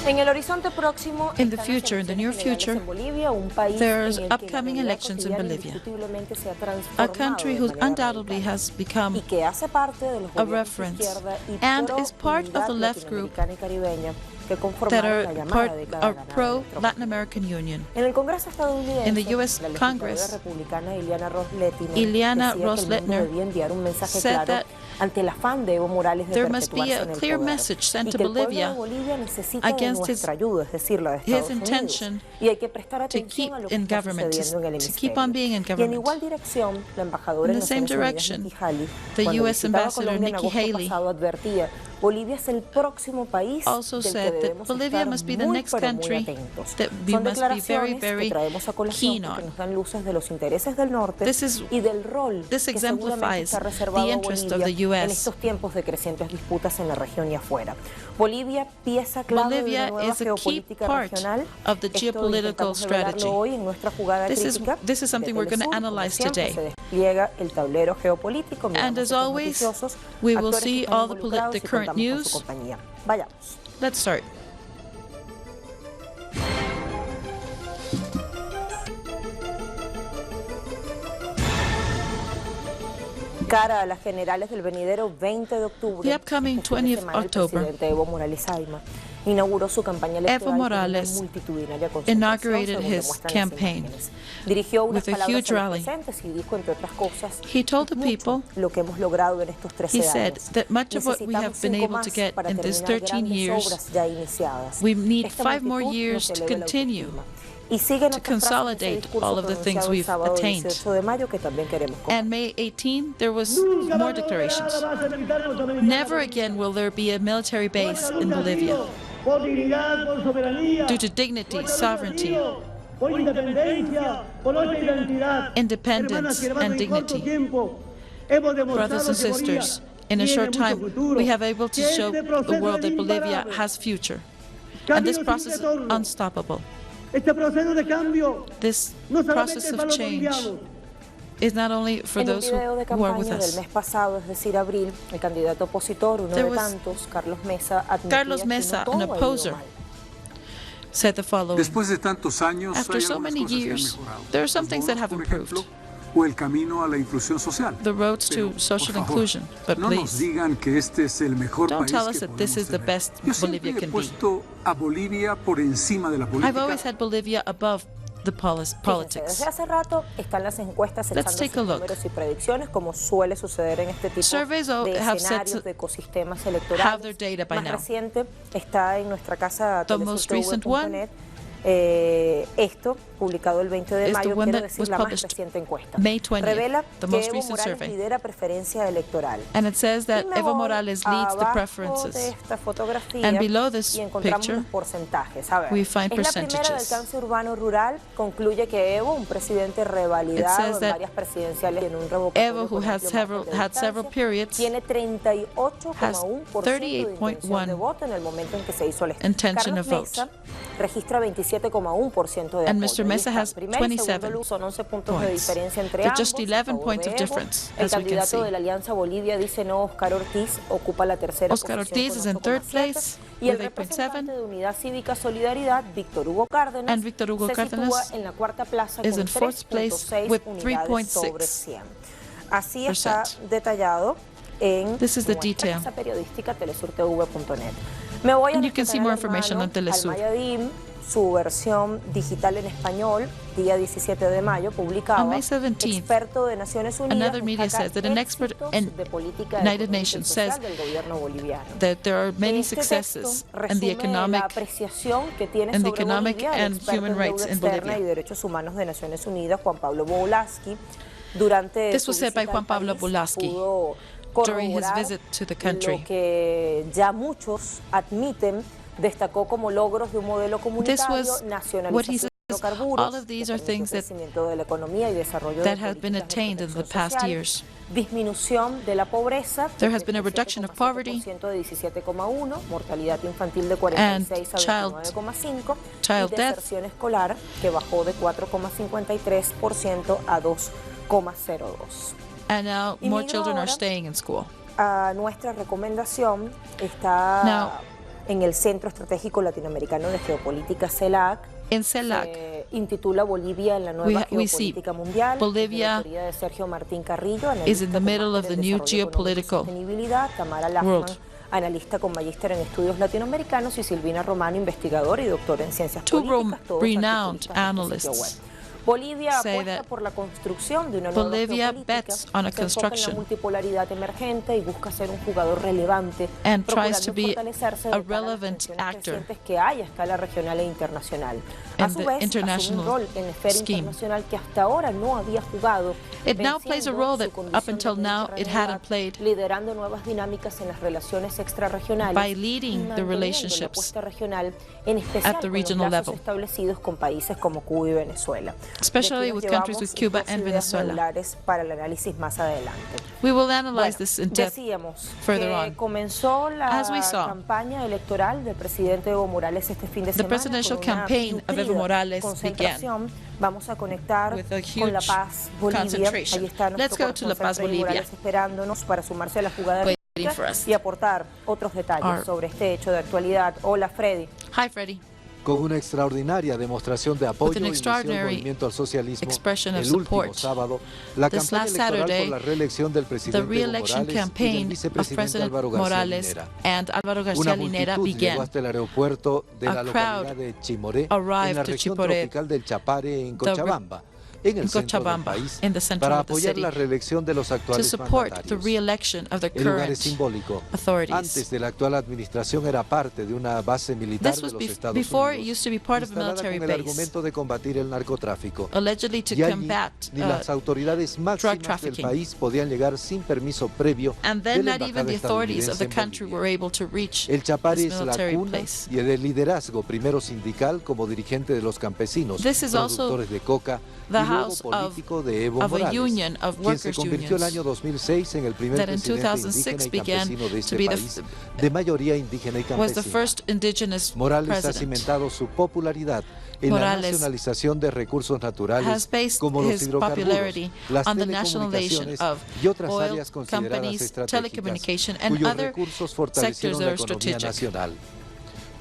En el horizonte próximo, In the future, in the near future, there's upcoming elections in Bolivia, a country who undoubtedly has become a reference and is part of the left group that are pro-Latin American Union. In the U.S. Congress, Ileana Ros-Lehtinen said that there must be a clear message sent to Bolivia against his intention to keep in government, to keep on being in government. In the same direction, the U.S. Ambassador Nikki Haley also said that Bolivia must be the next country that we must be very, very keen on. This exemplifies the interest of the U.S. Bolivia is a key part of the geopolitical strategy. This is something we're going to analyze today. And as always, we will see all the current news. Let's start. The upcoming 20th October, Evo Morales inaugurated his campaign with a huge rally. He told the people, he said that much of what we have been able to get in these 13 years, we need 5 more years to continue to consolidate all of the things we've attained. And May 18, there was more declarations. Never again will there be a military base in Bolivia due to dignity, sovereignty, independence, and dignity. Brothers and sisters, in a short time, we have able to show the world that Bolivia has future. And this process is unstoppable. This process of change is not only for those who are with us. There was Carlos Mesa, an opposer, said the following: after so many years, there are some things that have improved. The roads to social inclusion, but please, don't tell us that this is the best Bolivia can be. I've always had Bolivia above the politics. Let's take a look. Surveys have said have their data by now. The most recent one publicado el 20 de mayo, quiero decir, la más reciente encuesta. May 20th, revela que Evo Morales lidera preferencia electoral. And it says that Evo Morales leads the preferences. And below this picture, we find percentages. El alcance urbano rural concluye que Evo, un presidente revalidado en varias presidenciales y en un revocatorio, Evo, who has had several periods, tiene 38,1% de voto en el momento en que se hizo la encuesta. Carlos Mesa registra 27,1% de apoyo. Mesa has 27 points. There's just 11 points of difference, as we can see. Oscar Ortiz is in third place with 8.7, and Víctor Hugo Cárdenas is in fourth place with 3.6%. This is the detail. And you can see more information on Telesur. Su versión digital en español, día 17 de mayo, publicado. On May 17th, experto de Naciones Unidas, another media says that an expert in United Nations says that there are many successes in the economic and human rights in Bolivia. This was said by Juan Pablo Bulaski during his visit to the country. Destacó como logros de un modelo comunitario, nacionalización de hidrocarburos, all of these are things that have been attained in the past years. Disminución de la pobreza. There has been a reduction of poverty mortalidad infantil de 46 a 29,5 child death, deserción escolar que bajó de 4,53% a 2,02. And now more children are staying in school. Nuestra recomendación está en el Centro Estratégico Latinoamericano de Geopolítica, CELAC. In CELAC, se intitula Bolivia en la nueva geopolítica mundial. Bolivia de Sergio Martín Carrillo, is in the middle of the new geopolitical world. Analista con magíster en estudios latinoamericanos, y Silvina Romano, investigadora y doctora en ciencias políticas, todos renowned analysts Bolivia apuesta por la construcción de una nueva geopolítica, se enfoca en la multipolaridad emergente y busca ser un jugador relevante, procurando fortalecerse de cara a las tensiones crecientes que hay a escala regional e internacional. A su vez, asume un rol en la esfera internacional que hasta ahora no había jugado, It now plays a role that up until now it hadn't played, liderando nuevas dinámicas en las relaciones extrarregionales, by leading the relationships regional, en especial at the con regional los lazos level, establecidos con países como Cuba y Venezuela. especially with countries with Cuba and Venezuela. Para el análisis más adelante. We will analyze this in depth further on. Comenzó la campaña electoral del presidente Evo Morales este fin de semana. The presidential campaign of Evo Morales began. Vamos a conectar con La Paz, Bolivia. Ahí está Let's go to La Paz, Bolivia. Esperándonos para sumarse a la jugada y aportar otros detalles sobre este hecho de actualidad. Hola, Freddy. Hi, Freddy. Con una extraordinaria demostración de apoyo inició el movimiento al socialismo el último sábado, la campaña electoral por la reelección del presidente Evo Morales y del vicepresidente Álvaro García Linera. Una multitud llegó hasta el aeropuerto de la localidad de Chimoré, en la región tropical del Chapare, en Cochabamba, en el centro del país, para apoyar la reelección de los actuales mandatarios. El lugar es simbólico. Antes de la actual administración era parte de una base militar de los Estados Unidos, instalada con el argumento de combatir el narcotráfico. Y allí ni las autoridades máximas del país podían llegar sin permiso previo de la embajada estadounidense en Bolivia. El Chapare es la cuna y el liderazgo primero sindical como dirigente de los campesinos, productores de coca, y luego político de Evo Morales, quien se convirtió el año 2006 en el primer presidente indígena y campesino de este país, de mayoría indígena y campesina. Morales ha cimentado su popularidad en la nacionalización de recursos naturales como los hidrocarburos, las telecomunicaciones y otras áreas consideradas estratégicas, cuyos recursos fortalecieron la economía nacional.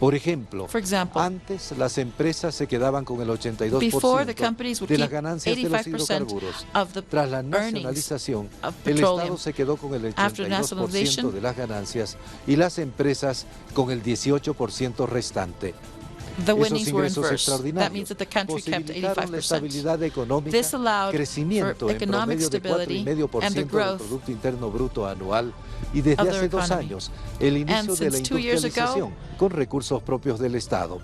Por ejemplo, antes las empresas se quedaban con el 82% de las ganancias de los hidrocarburos. Tras la nacionalización, el Estado se quedó con el 82% de las ganancias y las empresas con el 18% restante. Esos ingresos extraordinarios posibilitaron la estabilidad económica, crecimiento en promedio de 4,5% del Producto Interno Bruto anual y desde hace 2 años el inicio de la industrialización con recursos propios del Estado.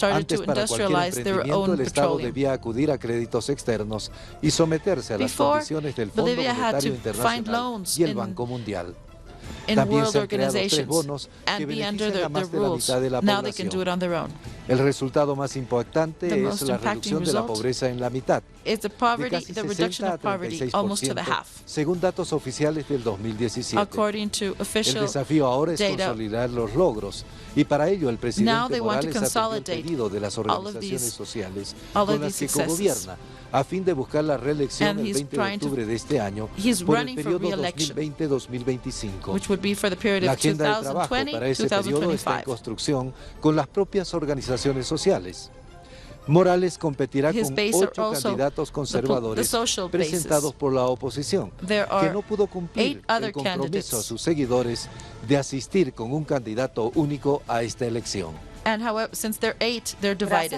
Antes, para cualquier emprendimiento, el Estado debía acudir a créditos externos y someterse a las condiciones del Fondo Monetario Internacional y el Banco Mundial. También se han creado 3 bonos que benefician a más de la mitad de la población. El resultado más impactante es la reducción de la pobreza en la mitad, de casi 60 a 36%, según datos oficiales del 2017. El desafío ahora es consolidar los logros, y para ello el presidente Morales atendió el pedido de las organizaciones sociales con las que cogobierna, a fin de buscar la reelección el 20 de octubre de este año por el periodo 2020-2025. La agenda de trabajo para ese periodo está en construcción con las propias organizaciones sociales. Morales competirá con 8 candidatos conservadores presentados por la oposición, que no pudo cumplir el compromiso a sus seguidores de asistir con un candidato único a esta elección. Gracias,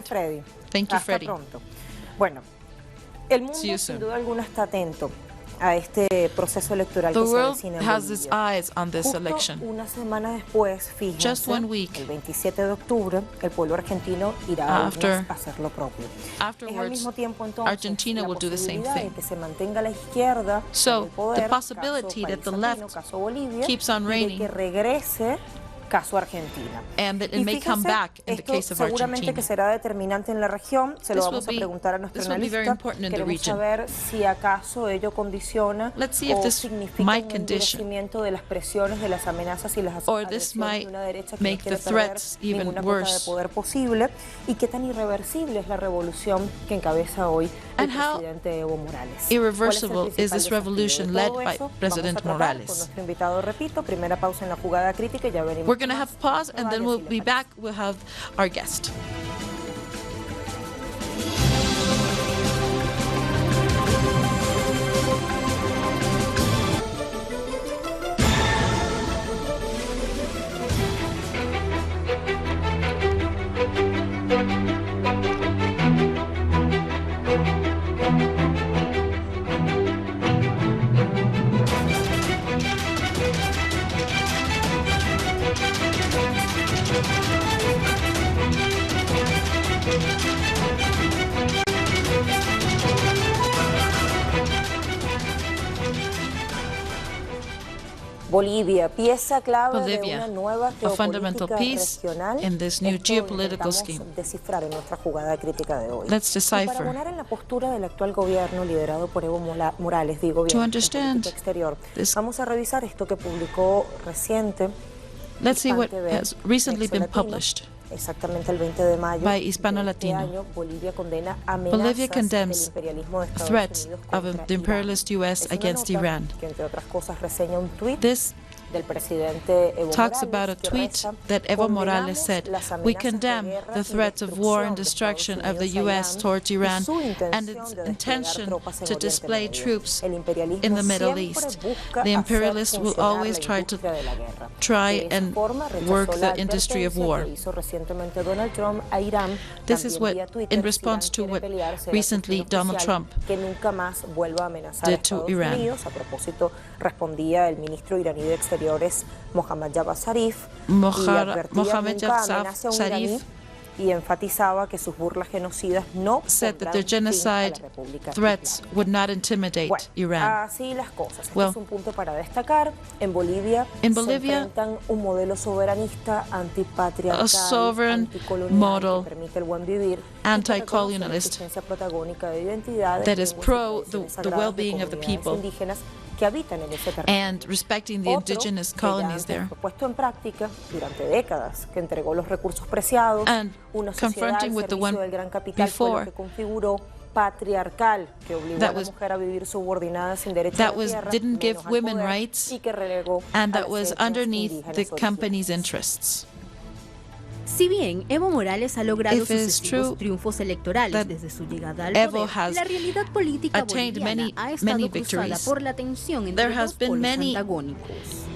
Freddy. Hasta pronto. Bueno, el mundo sin duda alguna está atento a este proceso electoral que se avecina en Bolivia. Justo una semana después, fíjense, el 27 de octubre, el pueblo argentino irá a hacer lo propio. Es al mismo tiempo entonces la posibilidad de que se mantenga la izquierda en el poder, caso Bolivia, y de que regrese caso Argentina. Y fíjense, esto seguramente que será determinante en la región. Se lo vamos a preguntar a nuestro analista. Queremos saber si acaso ello condiciona o significa un endurecimiento de las presiones, de las amenazas y las agresiones de una derecha que no quiere perder ninguna cuota de poder posible, y qué tan irreversible es la revolución que encabeza hoy el presidente Evo Morales. Irreversible is this revolution led by President Morales? Con nuestro invitado, repito, primera pausa en la jugada crítica y ya venimos. We're going to have pause and then we'll be back. We'll have our guest. Bolivia, pieza clave de una nueva a fundamental piece in this new geopolitical scheme. Descifrar en nuestra jugada crítica de hoy. Let's decipher. Para abonar en la postura del actual gobierno liderado por Evo Morales, to understand exterior, vamos a revisar esto que publicó reciente. Let's see what has recently been published. Exactamente el 20 de mayo by Hispano Latino. Bolivia condena Bolivia condemns threats of the imperialist U.S. against Iran. Que, entre otras cosas, reseña un tuit this del presidente Evo talks Morales, about a tweet that Evo Morales said, "We condemn the threats of war and destruction of the U.S. towards Iran and its intention to display troops in the Middle East. The imperialists will always try and work the industry of war." This is what, in response to what recently Donald Trump did to Iran. A propósito, respondía el ministro iraní de Exteriores Mohammad Javad Zarif y enfatizaba que sus burlas genocidas no said that their genocide threats would not intimidate Iran. Así las cosas. Es un punto para destacar. En Bolivia se enfrentan un modelo soberanista, antipatriarcal, a sovereign model, que permite el buen vivir, anti-colonialist, that is pro the well-being of the people que habitan en ese territorio. And respecting the indigenous colonies there. Puesto en práctica durante décadas, que entregó los recursos preciados, and una sociedad al servicio del gran capital fue lo que configuró patriarcal, que obligó a la mujer a vivir subordinada sin derecho a la tierra, didn't give women rights, y que relegó and that was underneath the company's interests. Si bien Evo Morales ha logrado sucesivos triunfos electorales desde su llegada al poder, la realidad política boliviana ha estado cruzada por la tensión entre dos polos antagónicos.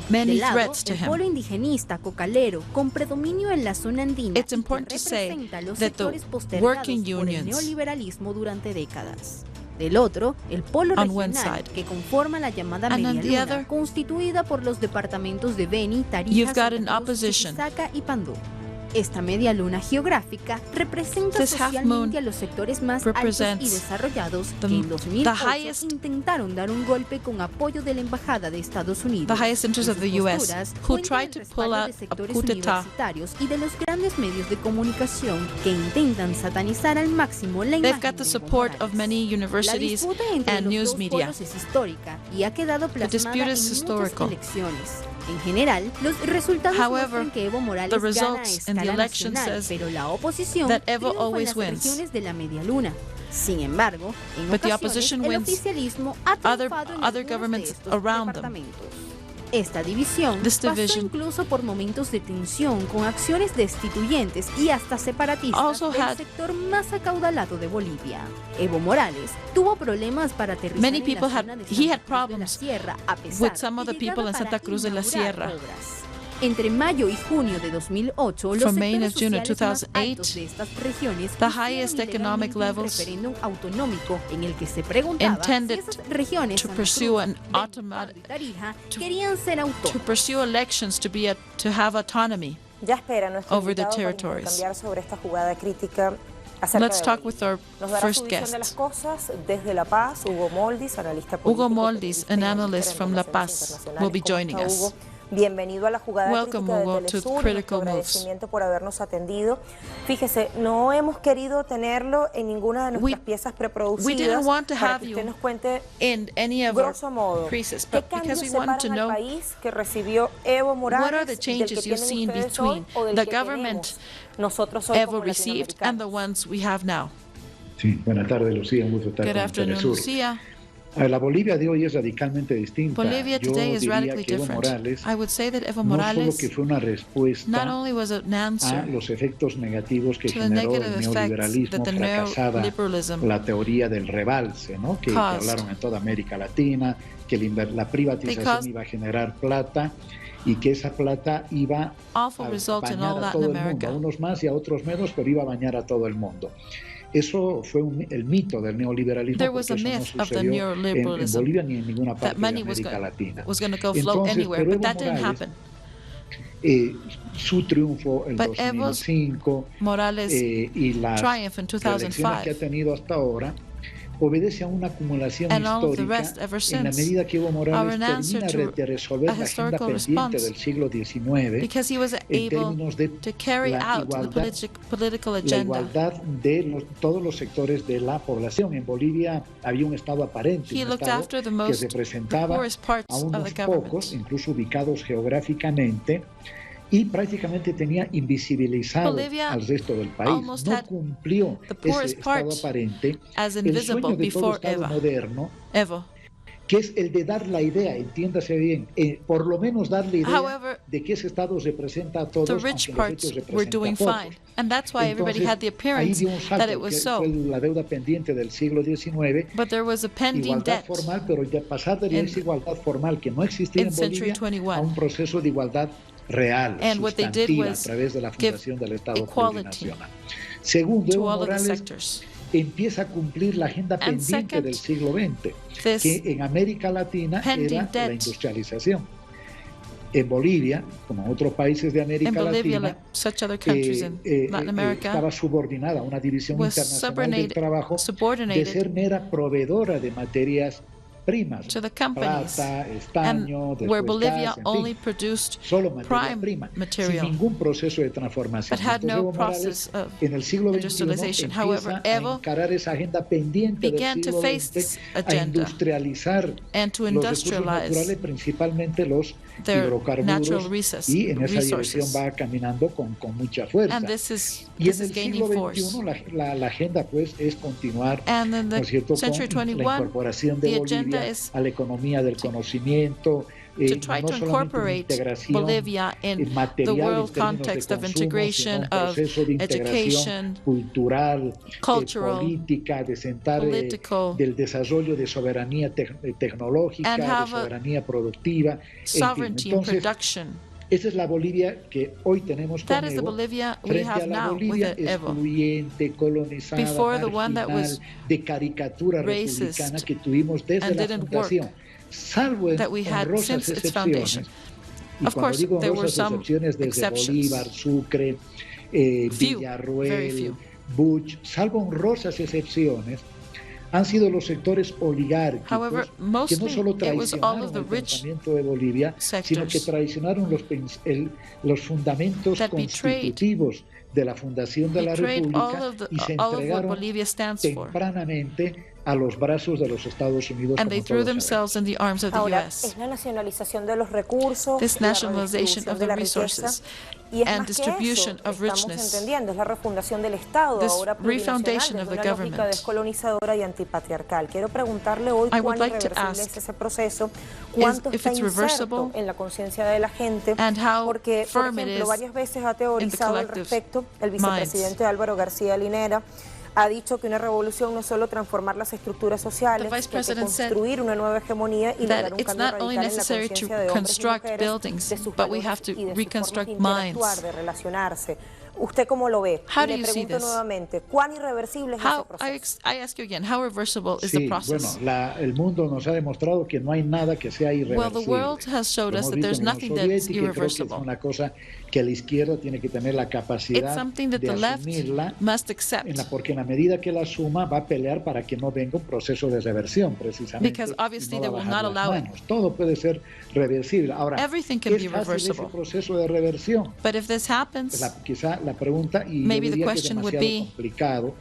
De lado, el polo indigenista cocalero, con predominio en la zona andina, It's important to say representa los that the sectores postergados working por el unions neoliberalismo durante décadas. Del otro, el polo regional, que conforma la llamada Media Luna, constituida por los departamentos de Beni, Tarija, Santa Cruz, Chuquisaca y Pandó. Esta media luna geográfica representa socialmente a los sectores más altos y desarrollados que en 2008 intentaron dar un golpe con apoyo de la Embajada de Estados Unidos. The highest interest of the U.S., who tried to pull out a coup d'etat. Y de los grandes medios de comunicación que intentan satanizar al máximo la imagen. They've got the support of many universities and news media. Es histórica y ha quedado plasmada en muchas elecciones. En general, los resultados muestran que Evo Morales gana a escala nacional, pero la oposición triunfa en las regiones de la Media Luna. Sin embargo, en ocasiones, el oficialismo ha triunfado en algunos de estos departamentos. Esta división pasó incluso por momentos de tensión con acciones destituyentes y hasta separatistas del sector más acaudalado de Bolivia. Evo Morales tuvo problemas para aterrizar en la zona de Santa Cruz de la Sierra, a pesar de llegada para inaugurar obras. Entre mayo y junio de 2008, los sectores sociales más altos de estas regiones hicieron un referéndum autonómico en el que se preguntaba si esas regiones Santa Cruz, Beni y Tarija querían ser autónomas. Ya espera nuestro invitado para cambiar sobre esta jugada crítica. Let's talk with our first guest. De las cosas desde La Paz, Hugo Moldis, analista político. Hugo Moldis, an analyst from La Paz, will be joining us. Bienvenido a la jugada crítica de Telesur, nuestro agradecimiento por habernos atendido. Fíjese, no hemos querido tenerlo en ninguna de nuestras piezas preproducidas para que usted nos cuente grosso modo qué cambios separan al país que recibió Evo Morales del que tienen ustedes hoy o del que tenemos nosotros hoy como latinoamericanos. Sí, buenas tardes, Lucía. Un gusto estar Good afternoon, Lucia. La Bolivia de hoy es radicalmente distinta. Bolivia today is radically different. I would say that Evo Morales no solo que fue una respuesta not only was an answer a los efectos negativos que to the generó negative el effects neoliberalismo that the fracasada, neoliberalism la teoría del rebalse, ¿no? que hablaron en toda América Latina, que la privatización iba a generar plata y que esa plata iba a bañar a todo el mundo, a unos más y a otros menos, pero iba a bañar a todo el mundo. Eso fue el mito del neoliberalismo, porque eso no sucedió en Bolivia ni en ninguna parte de América Latina. Entonces, pero Evo Morales, su triunfo en 2005 y las elecciones que ha tenido hasta ahora obedece a una acumulación histórica en la medida que Evo Morales termina de resolver la agenda pendiente del siglo XIX en términos de la igualdad de todos los sectores de la población. En Bolivia había un Estado aparente, un Estado que representaba a unos pocos, incluso ubicados geográficamente, y prácticamente tenía invisibilizado al resto del país. No cumplió ese Estado aparente, el sueño de todo Estado moderno, que es el de dar la idea, entiéndase bien, por lo menos dar la idea de que ese Estado representa a todos, aunque los hechos representan a pocos. Entonces, ahí dio un salto, que fue la deuda pendiente del siglo XIX, igualdad formal, pero ya pasar de la desigualdad formal que no existía en Bolivia a un proceso de igualdad real, sustantiva, a través de la fundación del Estado plurinacional. Segundo, Evo Morales empieza a cumplir la agenda pendiente del siglo XX, que en América Latina era la industrialización. En Bolivia, como en otros países de América Latina, estaba subordinada a una división internacional del trabajo de ser mera proveedora de materias primas, plata, estaño, where Bolivia gas, only produced solo materia prime prima, material, sin ningún proceso de transformación. but had no Evo Morales, process of en el siglo XXI industrialization. However, empieza a Evo encarar esa agenda pendiente began del to siglo face XX, this a agenda industrializar and to los recursos industrialize naturales, principalmente los their natural hidrocarburos, y en esa dirección va caminando con mucha fuerza. And this is Y en el siglo XXI la agenda pues es continuar, ¿no es cierto?, con la incorporación de Bolivia a la economía del conocimiento, to try no to incorporate Bolivia in the world context of integration of education, cultural, cultural, política, de sentar political, del desarrollo de soberanía tecnológica, de soberanía productiva, sovereignty in production. Esa es la Bolivia que hoy tenemos con Evo, frente a la Bolivia excluyente, colonizada, marginal, de caricatura republicana que tuvimos desde la fundación, salvo en honrosas excepciones. Y cuando digo honrosas excepciones, desde Bolívar, Sucre, Villarroel, Buch, salvo honrosas excepciones, han sido los sectores oligárquicos que no solo traicionaron el pensamiento de Bolivia, sino que traicionaron los fundamentos constitutivos de la fundación de la República y se entregaron tempranamente a los brazos de los Estados Unidos. And they threw themselves in the arms of the Ahora, US. Es la nacionalización de los recursos, This nationalization of the resources and distribution of richness. Estamos entendiendo, es la refundación del Estado, ahora plurinacional, desde una lógica descolonizadora y antipatriarcal. Quiero preguntarle hoy cuán irreversible es ese proceso, cuánto está inserto en la conciencia de la gente, porque, por ejemplo, varias veces ha teorizado al respecto el vicepresidente Álvaro García Linera. Ha dicho que una revolución no es solo transformar las estructuras sociales, que hay que construir una nueva hegemonía y lograr un cambio radical en la conciencia de hombres y mujeres, de sus valores y de su forma de interactuar, de relacionarse. ¿Usted cómo lo ve? Y le pregunto nuevamente, ¿cuán irreversible es ese proceso? I ask you again, how reversible is the process? Bueno, el mundo nos ha demostrado que no hay nada que sea irreversible. Well, the world has showed us that there's nothing that's irreversible. Creo que es una cosa que la izquierda tiene que tener la capacidad de asumirla, porque en la medida que la asuma va a pelear para que no venga un proceso de reversión, precisamente. Because obviously they will not allow it. Todo puede ser reversible. Ahora, everything can be reversible. Ese proceso de reversión. But if this happens, quizá la pregunta, y maybe yo the diría question que es would demasiado be complicado,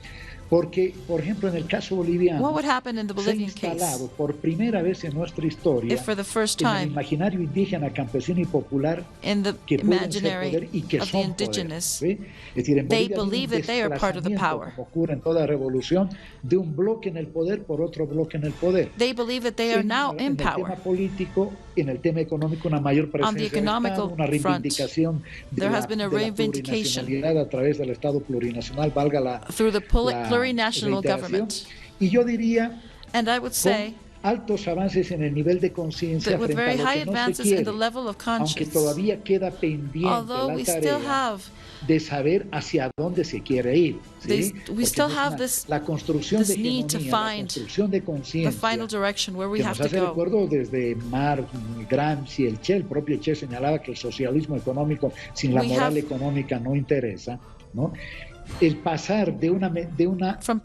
Porque, por ejemplo, en el caso boliviano, what would happen in the se ha Bolivian case instalado por primera vez en nuestra historia if for the first en el time imaginario indígena, campesino y popular in the que pueden ser imaginary poder y que of the son poder, indigenous, ¿sí? Es decir, en they Bolivia hay un believe that they are part of the desplazamiento, power. como ocurre en toda revolución, de un bloque en el poder por otro bloque en el poder. They believe that they are now in En el tema power. político, en el tema económico, una mayor On the presencia del Estado, economical una reivindicación there de has been a la reivindication plurinacionalidad a través del Estado plurinacional, valga la through the plurinational reiteración. government. Y yo diría, And I would say con altos avances en el nivel de conciencia that with frente a very lo high que no se advances in quiere, the level of aunque conscience, todavía queda pendiente although la we still tarea have de saber hacia dónde se quiere ir. ¿Sí? we still Porque have la construcción de need to hegemonía, la find construcción de the conciencia, final direction where we que have nos to hace go. recuerdo desde Marx, Gramsci, el propio Che señalaba que el socialismo económico sin la moral económica no interesa, ¿no? El pasar de una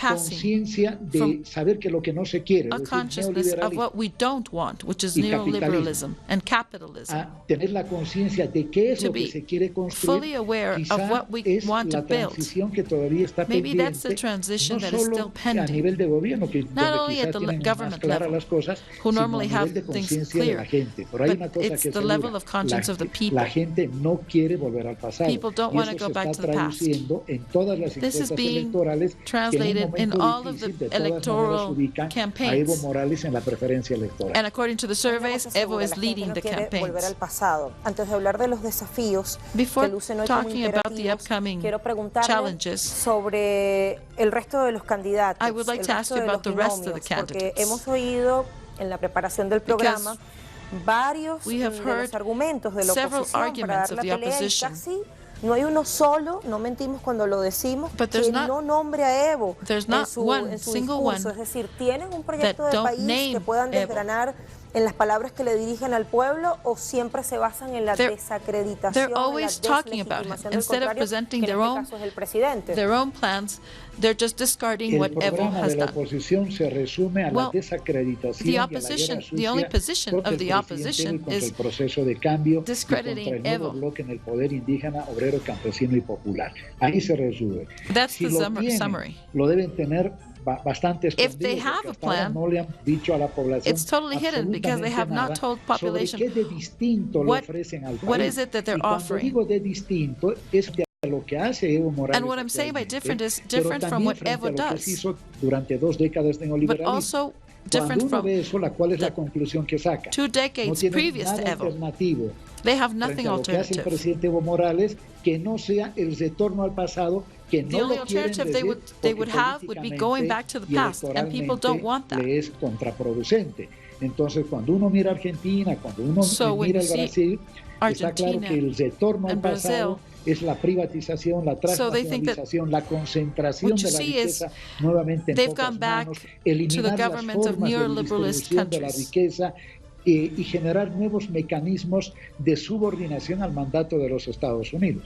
conciencia de saber que lo que no se quiere, a consciousness of what we don't want, which is neoliberalism and capitalism, a tener la conciencia de qué es lo que se quiere construir, fully aware of what we es want to la build. transición que todavía está Maybe pendiente, that's the transition no that is still solo a pending, nivel de gobierno, que not donde only quizás at the tienen government más claras level, las cosas, who sino normally a nivel have de things conciencia de la clear, gente. Pero hay una but cosa it's que the level of conscience of the people. la gente no quiere volver al pasado. People don't Y want eso to go se back está to the past. traduciendo en todas las This is encuestas being electorales, translated que en in un all momento of the difícil de todas maneras electoral ubican a Evo campaigns. Morales en la preferencia electoral. And according to the surveys, Evo is leading the volver al campaigns. pasado. Antes de hablar de los desafíos Before que lucen hoy como talking about the imperativos, upcoming quiero preguntarle challenges, sobre el resto de los candidatos, I would like to ask you about the rest of the candidates. porque hemos oído en la preparación del programa varios de los argumentos de la oposición para dar la pelea y casi no hay uno solo, no mentimos cuando lo decimos, que no nombre a Evo en su discurso. Es decir, ¿tienen un proyecto de país que puedan desgranar en las palabras que le dirigen al pueblo o siempre se basan en la desacreditación, en la deslegitimación del contrario, que en este caso es el presidente? Their own plans, they're just discarding what Evo has de la done. oposición se resume a la desacreditación y a la guerra the only position contra of the opposition contra is el proceso de cambio discrediting y contra el nuevo Evo. bloque en el poder indígena, obrero, campesino y popular. Ahí se resume. That's Si the lo tienen, summary. lo deben tener bastante escondido. If they have a plan, no le han dicho a la población it's totally hidden because they have not told population sobre qué de distinto le ofrecen al país. what is it that they're offering. Digo de distinto es de lo que hace Evo Morales. And what I'm saying by different is different from what Evo does, hizo durante 2 décadas de but neoliberalismo. also different Cuando uno from ve eso, ¿cuál es la conclusión que saca? 2 decades no previous to nada Evo. alternativo They have nothing frente a lo que hace el alternative. presidente Evo Morales que no sea el retorno al pasado, que The no only lo quieren alternative decir they would have would be going back to the past, and people don't want that. le es contraproducente. Entonces, cuando uno mira Argentina, cuando uno mira el Brasil, está claro que el retorno al pasado es la privatización, la transnacionalización, la concentración de la riqueza nuevamente en pocas manos, eliminar las formas de distribución de la riqueza y generar nuevos mecanismos de subordinación al mandato de los Estados Unidos.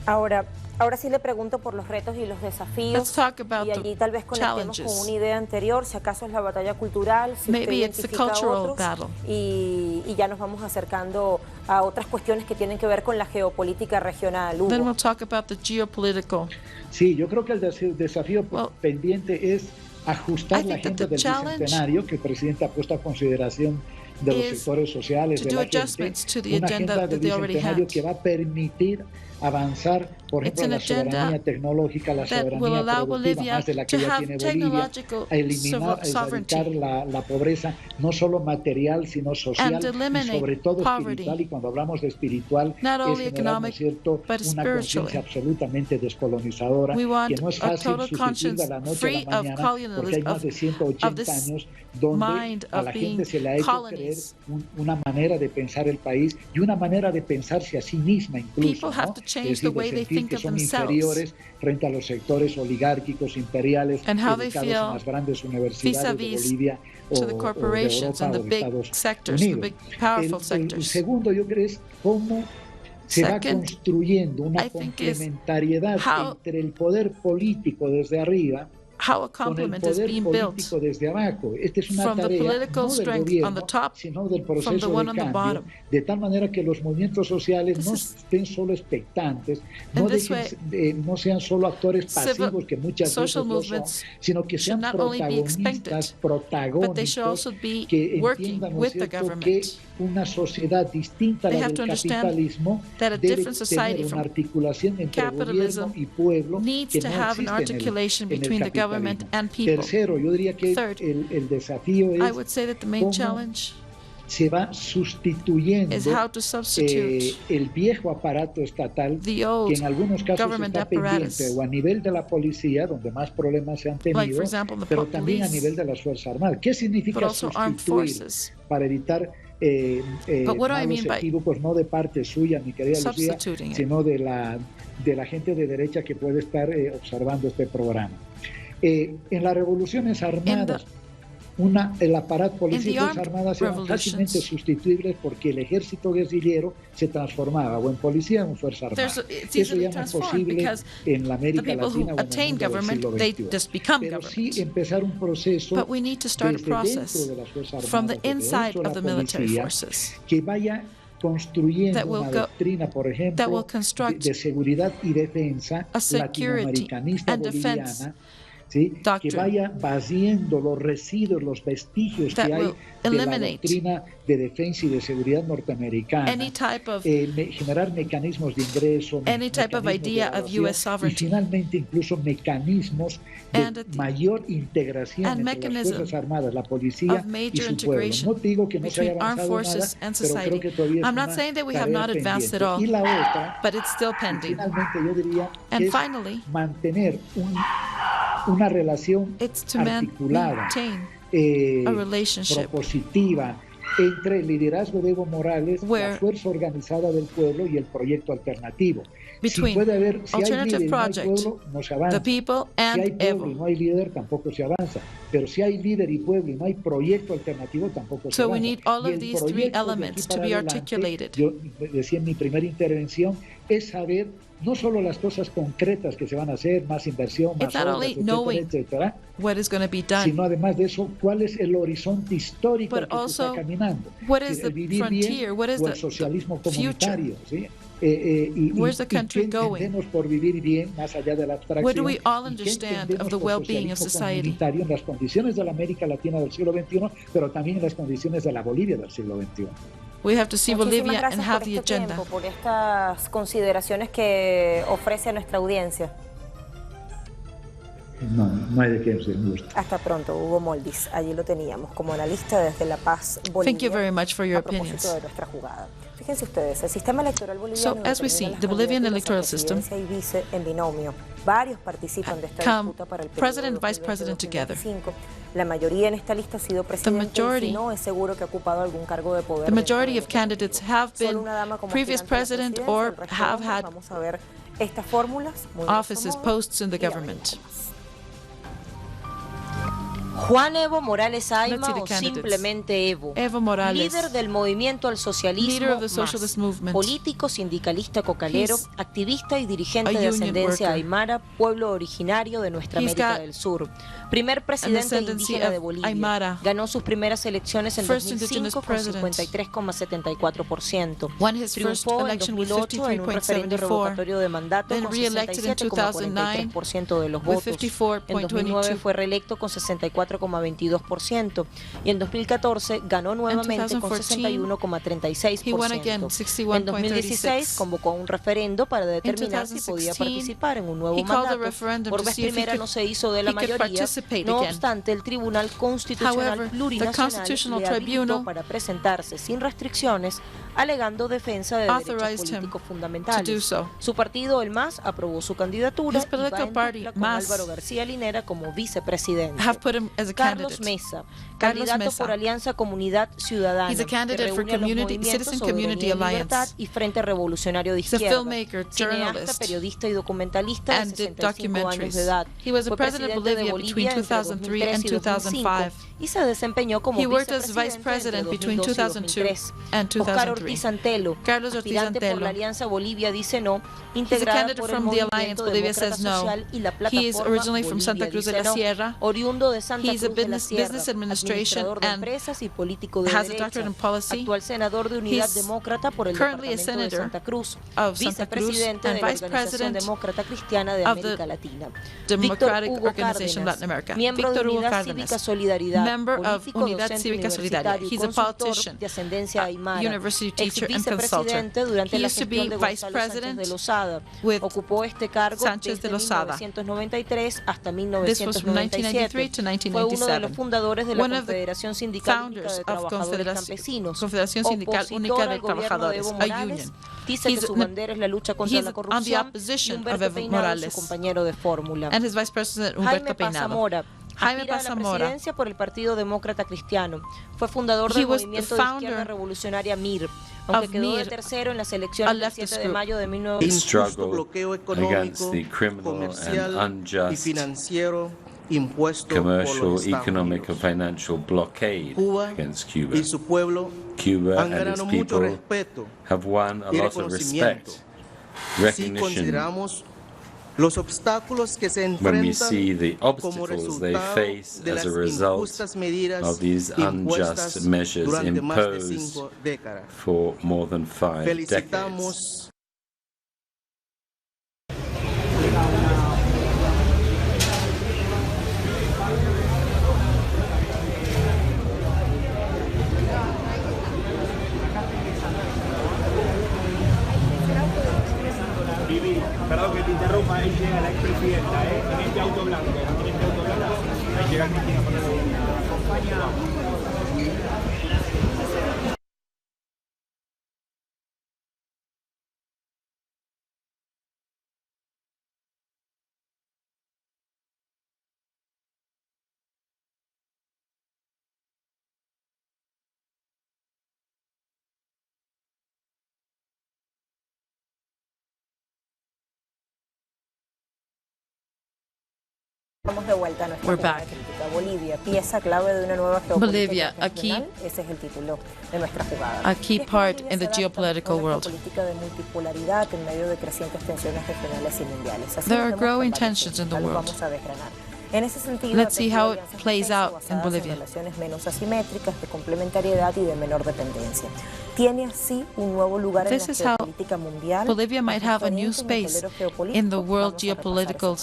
Ahora sí le pregunto por los retos y los desafíos, y allí tal vez conectemos con una idea anterior, si acaso es la batalla cultural, si usted identifica otros, y ya nos vamos acercando a otras cuestiones que tienen que ver con la geopolítica regional. Hugo. Then we'll talk about the geopolitical. Sí, yo creo que el desafío pendiente es ajustar la agenda del bicentenario que el presidente ha puesto a consideración de los sectores sociales, de la gente, una agenda del bicentenario que va a permitir avanzar, por ejemplo, la soberanía tecnológica, la soberanía productiva, más de la que ya tiene Bolivia, a eliminar, a erradicar la pobreza, no solo material, sino social, y sobre todo espiritual, y cuando hablamos de espiritual, es generar, ¿no es cierto?, una conciencia absolutamente descolonizadora, que no es fácil sustituir de la noche a la mañana, porque hay más de 180 años donde a la gente se le ha hecho creer una manera de pensar el país y una manera de pensarse a sí misma incluso, ¿no? Es decir, de sentir que son inferiores frente a los sectores oligárquicos, imperiales, dedicados en las grandes universidades de Bolivia o de Europa o de Estados Unidos. El segundo, yo creo, es cómo se va construyendo una complementariedad entre el poder político desde arriba how a con el complement is poder being built político desde abajo. Esta es una from the tarea political no del strength on the gobierno, top, sino del from the proceso one de on the cambio, bottom. de tal manera que los movimientos sociales no estén solo expectantes, no sean solo actores pasivos que muchas veces lo son, sino que sean protagonistas, protagónicos, que entiendan, ¿no es cierto?, que una sociedad distinta a la del capitalismo debe tener una articulación entre gobierno y pueblo que no existe en el capitalismo. Tercero, yo diría que el desafío es cómo se va sustituyendo el viejo aparato estatal que en algunos casos está pendiente o a nivel de la policía, donde más problemas se han tenido, pero también a nivel de las Fuerzas Armadas. ¿Qué significa sustituir para evitar malos equívocos, no de parte suya, mi querida Lucía, sino de la gente de derecha que puede estar observando este programa? En las revoluciones armadas, el aparato policial y Fuerzas Armadas eran fácilmente sustituibles porque el ejército guerrillero se transformaba o en policía o en Fuerzas Armadas. Eso ya no es posible en la América Latina o en el mundo del siglo XXI. Pero sí empezar un proceso desde dentro de las Fuerzas Armadas, desde dentro de la policía, que vaya construyendo una doctrina, por ejemplo, de seguridad y defensa latinoamericanista boliviana, ¿sí?, que vaya vaciando los residuos, los vestigios que hay de la doctrina de defensa y de seguridad norteamericana, generar mecanismos de ingreso, y finalmente incluso mecanismos de mayor integración entre las Fuerzas Armadas, la policía y su pueblo. No digo que no se haya avanzado nada, pero creo que todavía es una tarea pendiente. Y la otra, finalmente yo diría, es mantener una relación articulada, propositiva, entre el liderazgo de Evo Morales, la fuerza organizada del pueblo y el proyecto alternativo. Si hay líder y no hay pueblo, no se avanza. Si hay pueblo y no hay líder, tampoco se avanza. Pero si hay líder y pueblo y no hay proyecto alternativo, tampoco se avanza. Y el proyecto de aquí para adelante, yo decía en mi primera intervención, es saber no solo las cosas concretas que se van a hacer, más inversión, más obras, etcétera, sino además de eso, cuál es el horizonte histórico al que se está caminando. El vivir bien o el socialismo comunitario, ¿sí? ¿Y qué entendemos por vivir bien más allá de la abstracción? ¿Y qué entendemos por socialismo comunitario en las condiciones de la América Latina del siglo XXI, pero también en las condiciones de la Bolivia del siglo XXI? We have to see Bolivia and have the agenda. Por estas consideraciones que ofrece a nuestra audiencia. No hay de qué ser gusto. Hasta pronto, Hugo Moldis. Allí lo teníamos como analista desde La Paz, Bolivia. Thank you very much for your opinions. De nuestra jugada. Fíjense ustedes, el sistema electoral boliviano. So, as we see, the Bolivian electoral system y vice en binomio. Varios participan de esta disputa para el president and vice president together. La mayoría en esta lista ha sido presidente y si no es seguro que ha ocupado algún cargo de poder. The majority of candidates have been previous president or have had offices, posts in the government. Juan Evo Morales Ayma o simplemente Evo, líder del movimiento al socialismo, político, sindicalista cocalero, activista y dirigente de ascendencia aymara, pueblo originario de nuestra América del Sur. Primer presidente indígena de Bolivia, ganó sus primeras elecciones en 2005 con 53,74%. Triunfó en 2008 en un referendo revocatorio de mandato con 67,43% de los votos. En 2009 fue reelecto con 64,22% y en 2014 ganó nuevamente con 61,36%. En 2016 convocó un referendo para determinar si podía participar en un nuevo mandato. Por vez primera no se hizo de la mayoría. No obstante, el Tribunal Constitucional Plurinacional le habilitó para presentarse sin restricciones, alegando defensa de derechos políticos fundamentales. Su partido, el MAS, aprobó su candidatura y va en dupla con Álvaro García Linera como vicepresidente. Carlos Mesa, candidato por Alianza Comunidad Ciudadana, que reúne a los movimientos Soberanía y Libertad y Frente Revolucionario de Izquierda. Cineasta, periodista y documentalista de 65 años de edad. Fue presidente de Bolivia entre 2003 y 2005 y se desempeñó como vicepresidente entre 2002 y 2003. Óscar Ortiz Antelo, aspirante por la Alianza Bolivia dice no, integrada por el Movimiento Demócrata Social y la Plataforma Bolivia dice no, oriundo de Santa Cruz de la Sierra, administrador de empresas y político de derecha, actual senador de Unidad Demócrata por el departamento de Santa Cruz, vicepresidente de la Organización Demócrata Cristiana de América Latina. Víctor Hugo Cárdenas, miembro de Unidad Cívica Solidaridad, político, docente universitario y consultor de ascendencia aymara, ex vicepresidente durante la gestión de Gonzalo Sánchez de Lozada. Ocupó este cargo desde 1993 hasta 1997. Fue uno de los fundadores de la Confederación Sindical Única de Trabajadores Campesinos. Opositor al gobierno de Evo Morales, dice que su bandera es la lucha contra la corrupción, y Humberto Peinado, su compañero de fórmula. Jaime Paz Zamora, aspira a la presidencia por el Partido Demócrata Cristiano. Fue fundador del movimiento de izquierda revolucionaria MIR, aunque quedó de tercero en las elecciones del 7 de mayo de 1990. Injusto bloqueo económico, comercial y financiero impuesto por los Estados Unidos. Cuba y su pueblo han ganado mucho respeto y reconocimiento. Si consideramos los obstáculos que se enfrentan como resultado de las injustas medidas impuestas durante más de 5 décadas. Felicitamos Perdón que te interrumpa, ahí llega la expresidenta, en este auto blanco, ahí llega Cristina Fernández. Estamos de vuelta a nuestra crítica. Bolivia, pieza clave de una nueva geopolítica regional. Ese es el título de nuestra jugada. A key part in the geopolitical world. Política de multipolaridad en medio de crecientes tensiones regionales y mundiales. There are growing tensions in the world. Vamos a desgranar. En ese sentido, let's see how it plays out in Bolivia. Relaciones menos asimétricas, de complementariedad y de menor dependencia. Tiene así un nuevo lugar en la geopolítica mundial. Bolivia might have a new space in the world geopolitical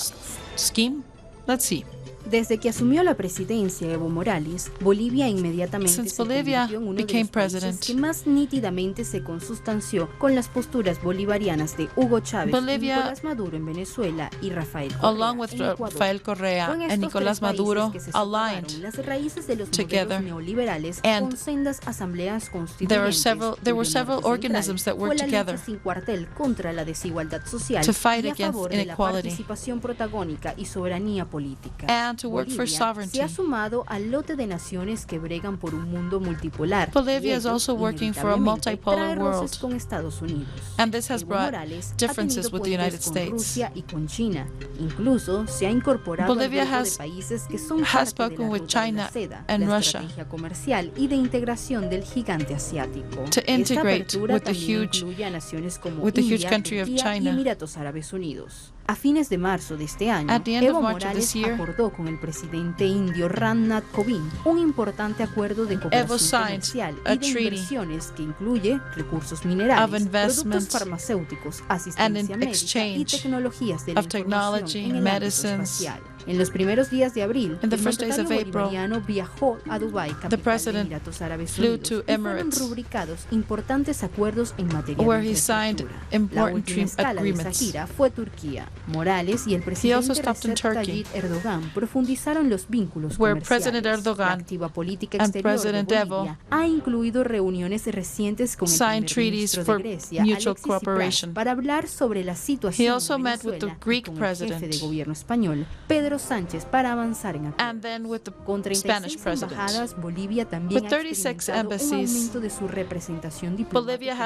scheme. Let's see. Desde que asumió la presidencia Evo Morales, Bolivia inmediatamente se convirtió en uno de los países que más nítidamente se consustanció con las posturas bolivarianas de Hugo Chávez, Nicolás Maduro en Venezuela y Rafael Correa, along with Rafael Correa and Nicolás Maduro, aligned las raíces de los together, neoliberales and con sendas asambleas constituyentes. There were several organisms that worked together sin cuartel contra la desigualdad social to fight y a against favor de la inequality participación protagónica y soberanía política. And to work for Bolivia sovereignty. se ha sumado al lote de naciones que bregan por un mundo multipolar. Bolivia is also working for a multipolar world. Con Estados Unidos. And this has brought differences with the United States. Con Rusia y con China. Incluso se ha incorporado Bolivia al grupo de países que son parte de la with ruta China de la seda, and la Russia estrategia comercial y de integración del gigante asiático. To integrate with the huge, incluye a naciones como with the huge India, country of Turquía y China. Emiratos Árabes Unidos. A fines de marzo de este año, At the end of Evo March of Morales this year, acordó con el presidente indio Ram Nath Kovind un importante acuerdo de cooperación comercial y de inversiones que incluye recursos minerales, productos farmacéuticos, asistencia médica y tecnologías de la información en el ámbito espacial. En los primeros días de abril, el mandatario bolivariano viajó a Dubái, capital de Emiratos Árabes Unidos, y fueron rubricados importantes acuerdos en materia de infraestructura. La última escala de esa gira fue Turquía. Morales y el presidente Recep Tayyip Erdogan profundizaron los vínculos comerciales. La activa política exterior de Bolivia ha incluido reuniones recientes con el primer ministro de Grecia, Alexis Tsipras, para hablar sobre la situación en Venezuela y con el jefe de gobierno español, Pedro Pedro Sánchez para avanzar en acuerdos. Con 36 embajadas, Bolivia también ha experimentado un aumento de su representación diplomática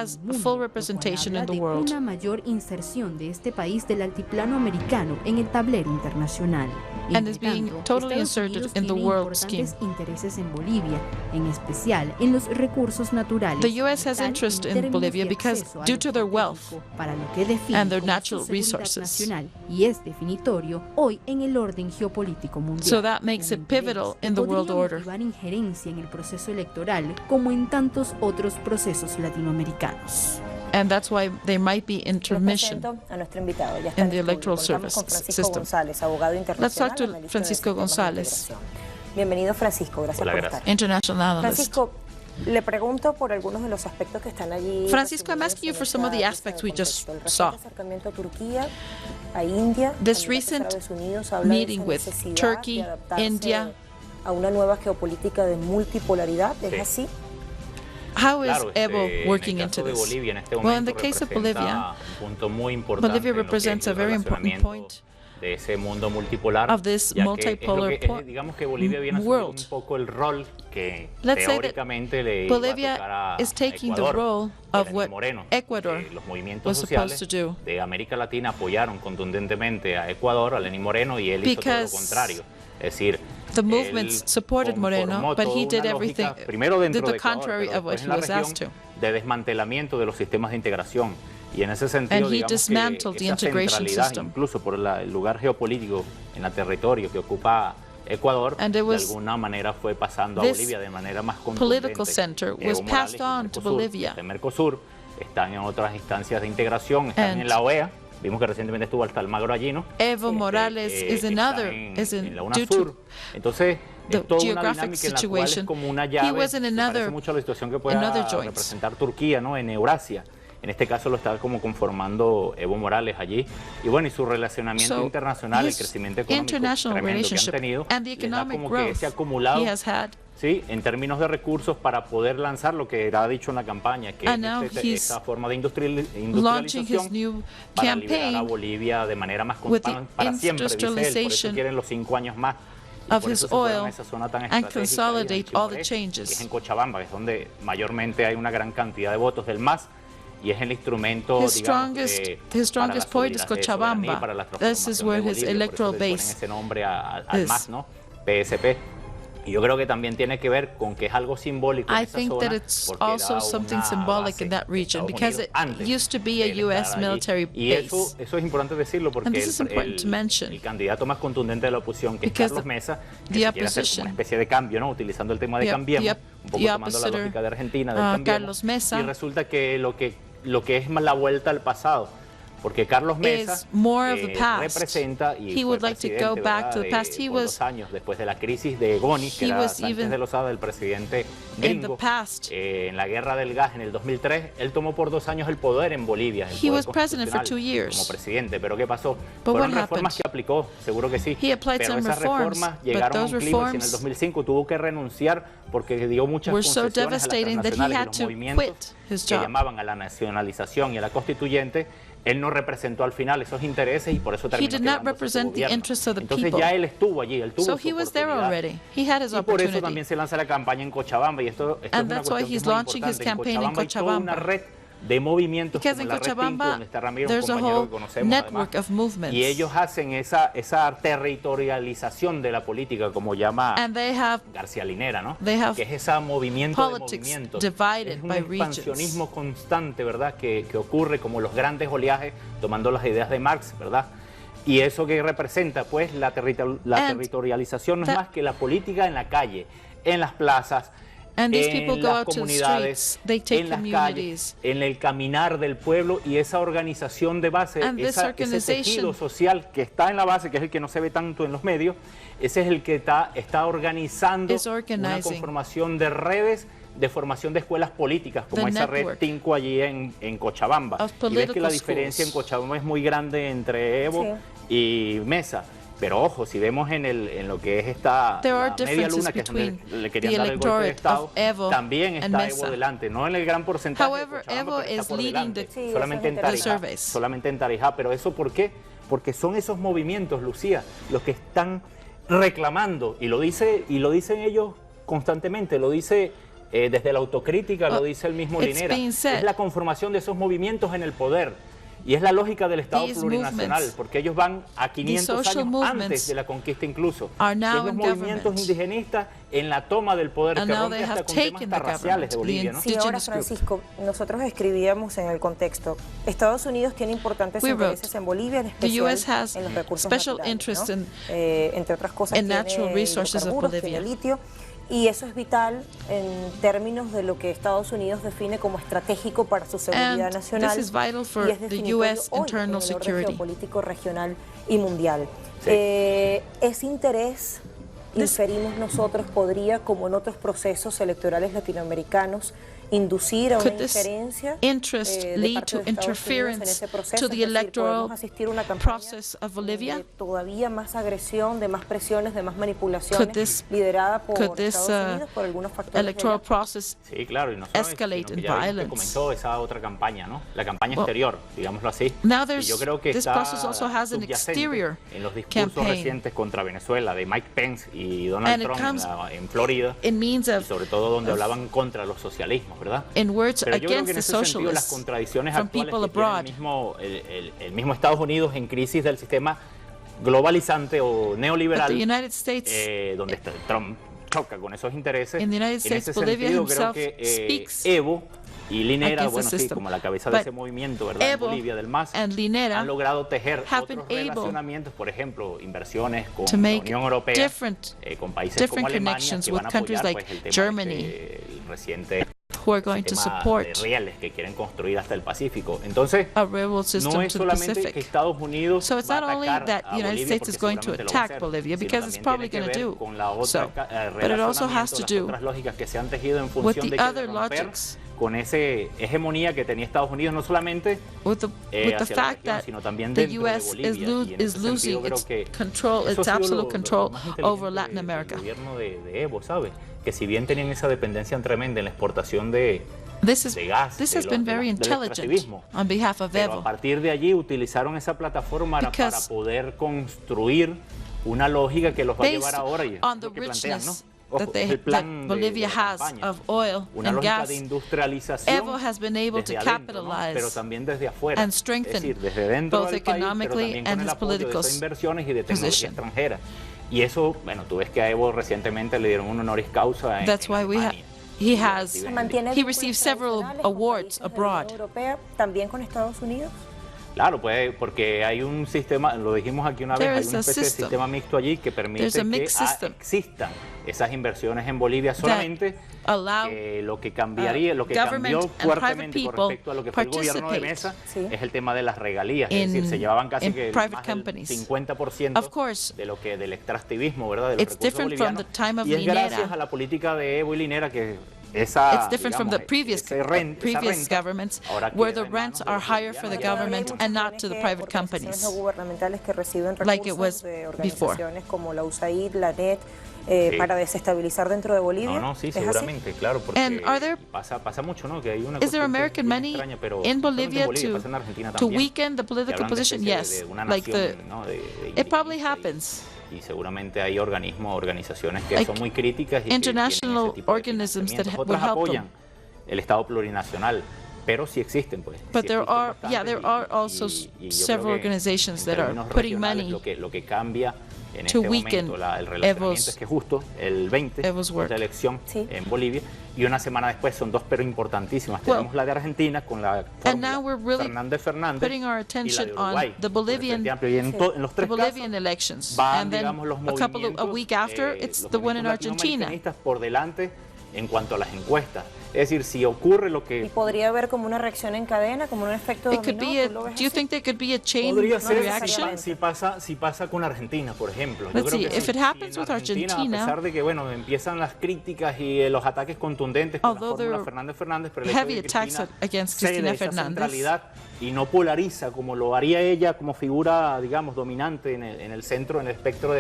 en el mundo, una mayor inserción de este país del altiplano americano en el tablero internacional. And is being totally inserted in the world scheme. Intereses en Bolivia, en especial en los recursos naturales. The U.S. has interest in Bolivia because, due to their wealth and their natural resources, y es definitorio hoy en el orden geopolítico mundial. So that makes it pivotal in the world order. Injerencia en el proceso electoral como en tantos otros procesos latinoamericanos. And that's why there might be intermission in the electoral service system. Let's talk to Francisco González. Bienvenido, Francisco. Gracias por estar. International analyst. Francisco, le pregunto por algunos de los aspectos que están allí. Francisco, I'm asking you for some of the aspects we just saw. This recent meeting with Turkey, India, a una nueva geopolítica de multipolaridad, ¿es así? How is Evo working into this? Well, in the case of Bolivia, Bolivia represents a very important point de ese mundo multipolar, of this multipolar digamos que Bolivia viene world. Un poco el rol que Let's teóricamente le Bolivia iba a tocar a is taking Ecuador, the role of what Moreno, Ecuador los movimientos was sociales supposed to do. de América Latina apoyaron contundentemente a Ecuador, a Lenín Moreno, y él hizo todo lo contrario. Es decir, the movements supported Moreno, but he did everything, did the contrary of what he was asked to. De desmantelamiento de los sistemas de integración. Y en ese sentido, and he dismantled the integration system. Incluso por el lugar geopolítico en el territorio que ocupa Ecuador, de alguna manera fue pasando a Bolivia de manera más contundente. Political center was passed on to Bolivia. De Mercosur, están en otras instancias de integración, están en la OEA. Vimos que recientemente estuvo hasta Almagro allí, ¿no? Evo Morales is another, en la UNASUR. Entonces, the es toda geographic una dinámica situation. En la cual es como una llave, He was in parece mucho a la situación que pueda representar Turquía, ¿no? En Eurasia. En este caso lo está como conformando Evo Morales allí. Y bueno, y su relacionamiento internacional, el crecimiento económico tremendo que han tenido, les da como que ese acumulado, sí, en términos de recursos para poder lanzar lo que ha dicho en la campaña, que es esta forma de industrialización para liberar a Bolivia de manera más constante, para siempre, dice él, por eso quieren los 5 años más. Of his oil and consolidate all the changes. Que es en Cochabamba, que es donde mayormente hay una gran cantidad de votos del MAS, y es el instrumento, his strongest point is Cochabamba. This is where his electoral base ese nombre al MAS, ¿no? PSP. Y yo creo que también tiene que ver con que es algo simbólico en esa zona. I think that it's also something symbolic in that region because it used to be a U.S. military base. Y eso es importante decirlo porque el candidato más contundente de la oposición, que es Carlos Mesa, que quiere hacer como una especie de cambio, ¿no? Utilizando el tema de Cambiemos, un poco tomando la lógica de Argentina, del Cambiemos. Y resulta que lo que es la vuelta al pasado, porque Carlos Mesa representa y fue presidente, por 2 años después de la crisis de Goni, que era Sánchez de Lozada, el presidente gringo, en la guerra del gas en el 2003, él tomó por 2 años el poder en Bolivia, el poder constitucional, como presidente. ¿Pero qué pasó? Fueron reformas que aplicó, seguro que sí, pero esas reformas llegaron a un clima y en el 2005 tuvo que renunciar porque dio muchas concesiones a las transnacionales y los movimientos que llamaban a la nacionalización y a la constituyente. Él no representó al final esos intereses y por eso terminó quedándose su gobierno. Entonces ya él estuvo allí, él tuvo su oportunidad. Y por eso también se lanza la campaña en Cochabamba, y esto es una cuestión que es muy importante. En Cochabamba hay toda una red de movimientos como la Red Tinto, donde está Ramiro, un compañero que conocemos además, y ellos hacen esa territorialización de la política, como llama García Linera, ¿no? Que es ese movimiento de movimientos, es un expansionismo constante, ¿verdad? Que ocurre como los grandes oleajes, tomando las ideas de Marx, ¿verdad? Y eso que representa, pues, la territorialización no es más que la política en la calle, en las plazas, en las comunidades, en las calles, en el caminar del pueblo, y esa organización de base, ese tejido social que está en la base, que es el que no se ve tanto en los medios, ese es el que está organizando una conformación de redes de formación de escuelas políticas, como esa red Tinco allí en Cochabamba. Y ves que la diferencia en Cochabamba es muy grande entre Evo y Mesa. Pero ojo, si vemos en lo que es esta media luna, que es donde le querían dar el golpe de Estado, también está Evo delante, no en el gran porcentaje. However, Evo is leading solamente en Tarija, pero ¿eso por qué? porque son esos movimientos, Lucía, los que están reclamando, y lo dicen ellos constantemente, lo dice desde la autocrítica, lo dice el mismo Linera, es la conformación de esos movimientos en el poder. Y es la lógica del Estado plurinacional, porque ellos van a 500 años antes de la conquista incluso. Es los movimientos indigenistas en la toma del poder, que rompe hasta con temas raciales de Bolivia, ¿no? Sí, ahora, Francisco, nosotros escribíamos en el contexto, Estados Unidos tiene importantes intereses en Bolivia, en especial en los recursos naturales, ¿no? Entre otras cosas, tiene hidrocarburos, tiene litio. Y eso es vital en términos de lo que Estados Unidos define como estratégico para su seguridad nacional y es definitorio hoy en el orden geopolítico regional y mundial. Sí. Ese interés, inferimos nosotros, podría, como en otros procesos electorales latinoamericanos, inducir a una injerencia de parte de Estados Unidos en ese proceso. Es decir, podemos asistir a una campaña de todavía más agresión, de más presiones, de más manipulaciones, liderada por Estados Unidos, por algunos factores. Sí, claro, y no solamente, sino que ya comenzó esa otra campaña, ¿no? La campaña exterior, digámoslo así. Y yo creo que está subyacente en los discursos recientes contra Venezuela de Mike Pence y Donald Trump en Florida, y sobre todo donde hablaban contra los socialismos, ¿verdad? Pero yo creo que en ese sentido las contradicciones actuales que tiene el mismo Estados Unidos en crisis del sistema globalizante o neoliberal, donde Trump choca con esos intereses. En ese sentido creo que Evo y Linera, bueno, sí, como la cabeza de ese movimiento, ¿verdad? En Bolivia del MAS, han logrado tejer otros relacionamientos, por ejemplo, inversiones con la Unión Europea, con países como Alemania, que van a apoyar pues, el tema el reciente de rieles que quieren construir hasta el Pacífico. Entonces, no es solamente que Estados Unidos va a atacar a Bolivia, porque seguramente lo va a hacer, sino también tiene que ver con la otra relacionamiento, las otras lógicas que se han tejido en función de que romper con esa hegemonía que tenía Estados Unidos, no solamente hacia la región, sino también dentro de Bolivia. Y en ese sentido creo que eso ha sido lo más inteligente del gobierno de Evo, ¿sabe? Que si bien tenían esa dependencia tremenda en la exportación de gas, del extractivismo, pero a partir de allí utilizaron esa plataforma para poder construir una lógica que los va a llevar ahora, y es lo que plantean, ¿no? Ojo, el plan Bolivia has of oil una and lógica gas, de industrialización Evo has been able to capitalize, ¿no? Pero también desde afuera, es decir, desde dentro del país, pero también con el apoyo de esas inversiones y de tecnología extranjera. Y eso, bueno, tú ves que a Evo recientemente le dieron un honoris causa en Alemania. He received several awards abroad. ¿También con Estados Unidos? Claro, pues porque hay un sistema, lo dijimos aquí una vez, hay una especie de sistema mixto allí que permite que existan esas inversiones en Bolivia solamente. Lo que cambiaría, lo que cambió fuertemente con respecto a lo que fue el gobierno de Mesa es el tema de las regalías, es decir, se llevaban casi que más del 50% de lo que del extractivismo, ¿verdad? De los recursos bolivianos. Y es gracias a la política de Evo y Linera que it's different from the previous governments, where the rents are higher for the government and not to the private companies, like it was before. Como la USAID, la NET, para desestabilizar dentro de Bolivia. No, sí, seguramente, claro, porque pasa mucho, ¿no? Que hay una is there American money extraña, pero in Bolivia to weaken the political position? Yes, like it probably happens. Y seguramente hay organizaciones que son muy críticas y que international organisms that otras apoyan el Estado plurinacional, pero sí existen, pues. But there are also several organizations that are putting money lo que cambia en este momento el relacionamiento es que justo el 20 es la elección en Bolivia y una semana después son dos pero importantísimas. Tenemos la de Argentina con la Fernández y la de Uruguay. En los tres casos van, digamos, los movimientos latinoamericanistas por delante en cuanto a las encuestas. Es decir, si ocurre lo que... ¿Y podría haber como una reacción en cadena, como un efecto dominó? Do you think there could be a chain reaction? Si pasa con Argentina, por ejemplo. Let's see, if it happens with Argentina, a pesar de que, bueno, empiezan las críticas y los ataques contundentes con la fórmula Fernández, pero el hecho de que Cristina cede esa centralidad y no polariza como lo haría ella como figura, digamos, dominante en el centro, en el espectro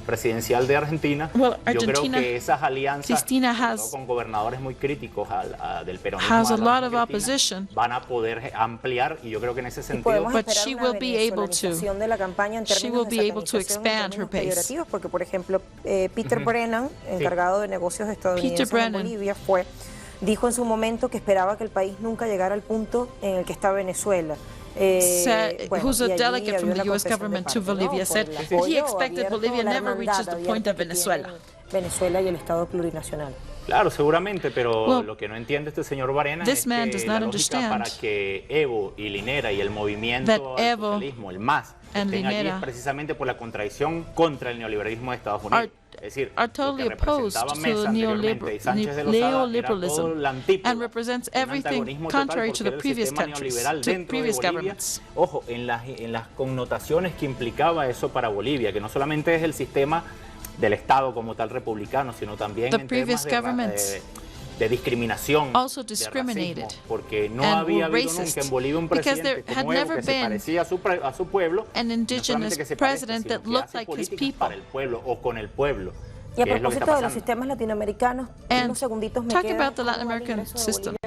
presidencial de Argentina, yo creo que esas alianzas con gobernadores muy críticos del peronismo van a poder ampliar, y yo creo que en ese sentido she will be able to expand her base. Porque, por ejemplo, Peter Brennan, encargado de negocios estadounidenses en Bolivia, dijo en su momento que esperaba que el país nunca llegara al punto en el que está Venezuela. Who's a delegate from the U.S. government to Bolivia, said he expected Bolivia never reaches the point of Venezuela. Venezuela y el Estado plurinacional. Claro, seguramente, pero lo que no entiende este señor Varena es que la lógica para que Evo y Linera y el movimiento al socialismo, el MAS, estén allí es precisamente por la contradicción contra el neoliberalismo de Estados Unidos. Es decir, totally opposed to neoliberalism and represents everything contrary to the previous countries, to previous governments. Ojo, en las connotaciones que implicaba eso para Bolivia, que no solamente es el sistema del Estado como tal republicano, sino también en temas de discriminación, de racismo, porque no había habido nunca en Bolivia un presidente como Evo que se parecía a su pueblo, an indigenous president that looked like his people, para el pueblo o con el pueblo. Y a propósito de los sistemas latinoamericanos, unos segunditos me quedan.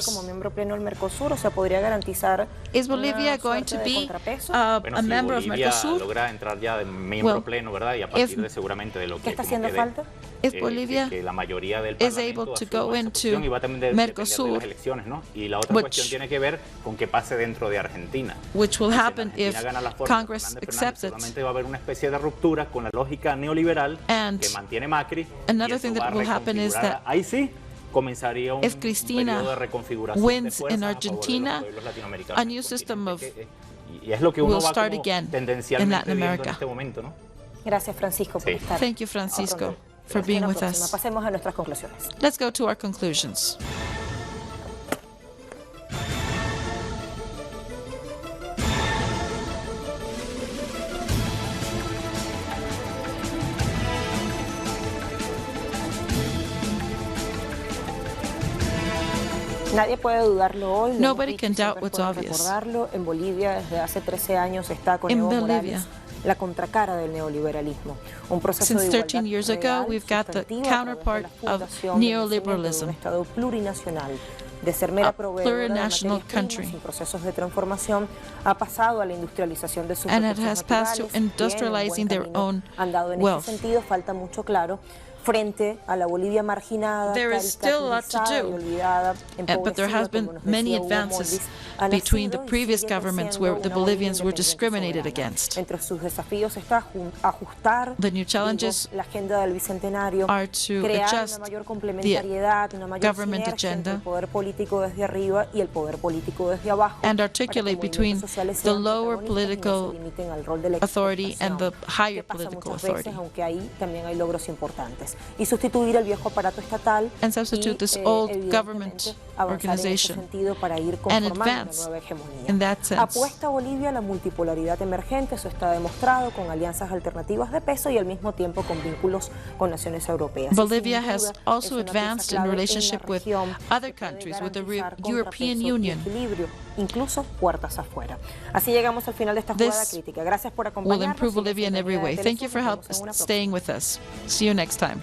Como miembro pleno del Mercosur, o sea, podría garantizar. ¿Es Bolivia going to be a member of Mercosur? Logra entrar ya de miembro pleno, ¿verdad? Y a partir de seguramente de lo que ¿qué está haciendo falta? Is Bolivia que la mayoría del is able to go into Mercosur, de las elecciones, ¿no? Y la otra cuestión tiene que ver con qué pase dentro de Argentina. Which will happen if Congress accepts it. Solamente va a haber una especie de ruptura con la lógica neoliberal que mantiene Macri. Another thing that will happen is that ahí sí comenzaría un periodo de reconfiguración wins in Argentina, a new system of y es lo que uno will va start again in Latin America. En este momento, ¿no? Gracias, Francisco, por estar. Thank you, Francisco, for being with us. Pasemos a nuestras conclusiones. Let's go to our conclusions. Nadie puede dudarlo hoy. Nobody can doubt what's obvious. Recordarlo, en Bolivia desde hace 13 años está con Evo Morales, la contracara del neoliberalismo. Un proceso Since 13 years ago, we've got the counterpart of neoliberalism. Un Estado plurinacional, de ser mera proveedora de materias primas en procesos de transformación, ha pasado a la industrialización de sus recursos naturales. Andado en ese sentido, falta mucho, claro, frente a la Bolivia marginada, caricaturizada y olvidada, but there has been many advances between the previous governments where the Bolivians were discriminated against. Entre sus desafíos está ajustar the new challenges la agenda del bicentenario, are to crear adjust una mayor complementariedad, una mayor government agenda, entre el poder político desde arriba y el poder político desde abajo, and articulate between the lower political authority and the higher political authority. Aunque ahí también hay logros importantes. Y sustituir el viejo aparato estatal and substitute this old government organization para ir and advance una nueva hegemonía. In that sense. Apuesta Bolivia a la multipolaridad emergente, eso está demostrado, con alianzas alternativas de peso y al mismo tiempo con vínculos con naciones europeas. Bolivia has also advanced in relationship with other countries, with the European Union. Incluso puertas afuera. Así llegamos al final de esta jugada crítica. Gracias por acompañarnos. Will improve Bolivia in every way. Thank you for staying with us. See you next time.